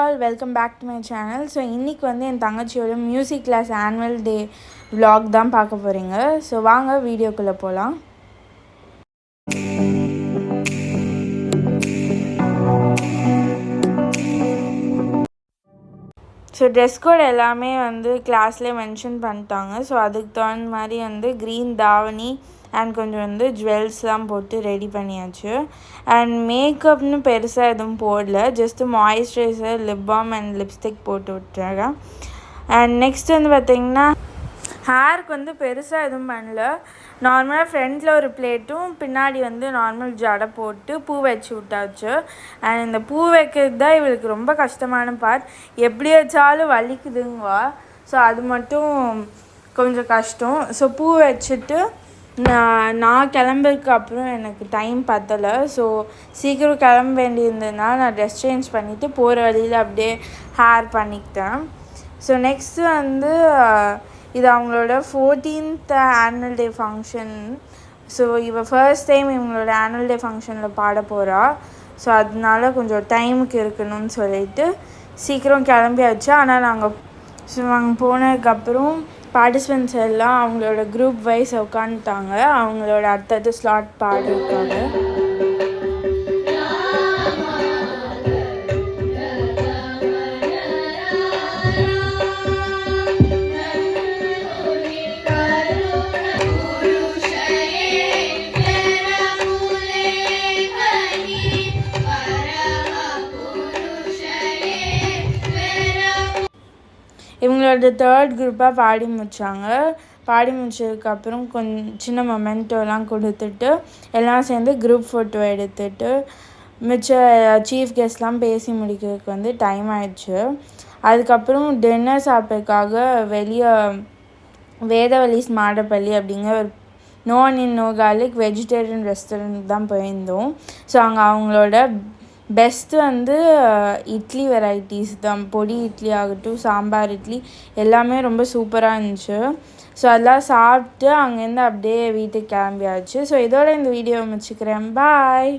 All welcome back to my channel. So இன்றைக்கி வந்து என் தங்கச்சியோட music class annual day vlog தான் பார்க்க போகிறீங்க. ஸோ வாங்க வீடியோக்குள்ளே போகலாம். ஸோ ட்ரெஸ் கோட் எல்லாமே வந்து கிளாஸ்லேயே மென்ஷன் பண்ணிட்டாங்க. ஸோ அதுக்கு தகுந்த மாதிரி வந்து க்ரீன் தாவணி அண்ட் கொஞ்சம் வந்து ஜுவல்ஸ்லாம் போட்டு ரெடி பண்ணியாச்சு. அண்ட் மேக்கப்னு பெருசாக எதுவும் போடல, just moisturiser, lip balm and lipstick போட்டு விட்டுறேன். அண்ட் நெக்ஸ்ட் வந்து பார்த்திங்கன்னா ஹேருக்கு வந்து பெருசாக எதுவும் பண்ணல. நார்மலாக ஃப்ரண்ட்டில் ஒரு பிளேட்டும் பின்னாடி வந்து நார்மல் ஜடை போட்டு பூ வச்சு விட்டாச்சு. அண்ட் இந்த பூ வைக்கிறது தான் இவளுக்கு ரொம்ப கஷ்டமான பார்ட். எப்படி வச்சாலும் வலிக்குதுங்கவா. ஸோ அது மட்டும் கொஞ்சம் கஷ்டம். ஸோ பூ வச்சுட்டு நான் கிளம்புறதுக்கு அப்புறம் எனக்கு டைம் பத்தலை. ஸோ சீக்கிரம் கிளம்ப வேண்டியிருந்ததுனால நான் ட்ரெஸ் சேஞ்ச் பண்ணிவிட்டு போகிற வழியில் அப்படியே ஹேர் பண்ணிக்கிட்டேன். ஸோ நெக்ஸ்ட்டு வந்து இது அவங்களோட 14th annual day function. So first time இவங்களோட ஆனுவல் டே ஃபங்க்ஷனில் பாட போகிறா. ஸோ அதனால கொஞ்சம் டைமுக்கு இருக்கணும்னு சொல்லிட்டு சீக்கிரம் கிளம்பியாச்சு. ஆனால் நாங்கள் போனதுக்கப்புறம் பார்ட்டிசிபெண்ட்ஸ் எல்லாம் அவங்களோட குரூப் வைஸ் உட்காந்துட்டாங்க அவங்களோட அடுத்தது ஸ்லாட் பாடுறதுக்காக. இவங்களோட தேர்ட் குரூப்பாக பாடி முடித்தாங்க. பாடி முடிச்சதுக்கப்புறம் கொஞ்சம் சின்ன மொமெண்டோலாம் கொடுத்துட்டு எல்லாம் சேர்ந்து குரூப் ஃபோட்டோ எடுத்துகிட்டு மிச்ச சீஃப் கெஸ்ட்லாம் பேசி முடிக்கிறதுக்கு வந்து டைம் ஆயிடுச்சு. அதுக்கப்புறம் டின்னர் சாப்பிட்றதுக்காக வெளியே வேதவழிஸ் மாடப்பள்ளி அப்படிங்கிற ஒரு no onion no garlic vegetarian restaurant தான் போயிருந்தோம். ஸோ அங்கே அவங்களோட பெஸ்ட்டு வந்து இட்லி வெரைட்டிஸ் தான். பொடி இட்லி ஆகட்டும், சாம்பார் இட்லி எல்லாமே ரொம்ப சூப்பராக இருந்துச்சு. ஸோ அதெல்லாம் சாப்பிட்டு அங்கேருந்து அப்படியே வீட்டுக்கு கிளம்பியாச்சு. ஸோ இதோட இந்த வீடியோவை முடிச்சுக்கிறேன். பாய்.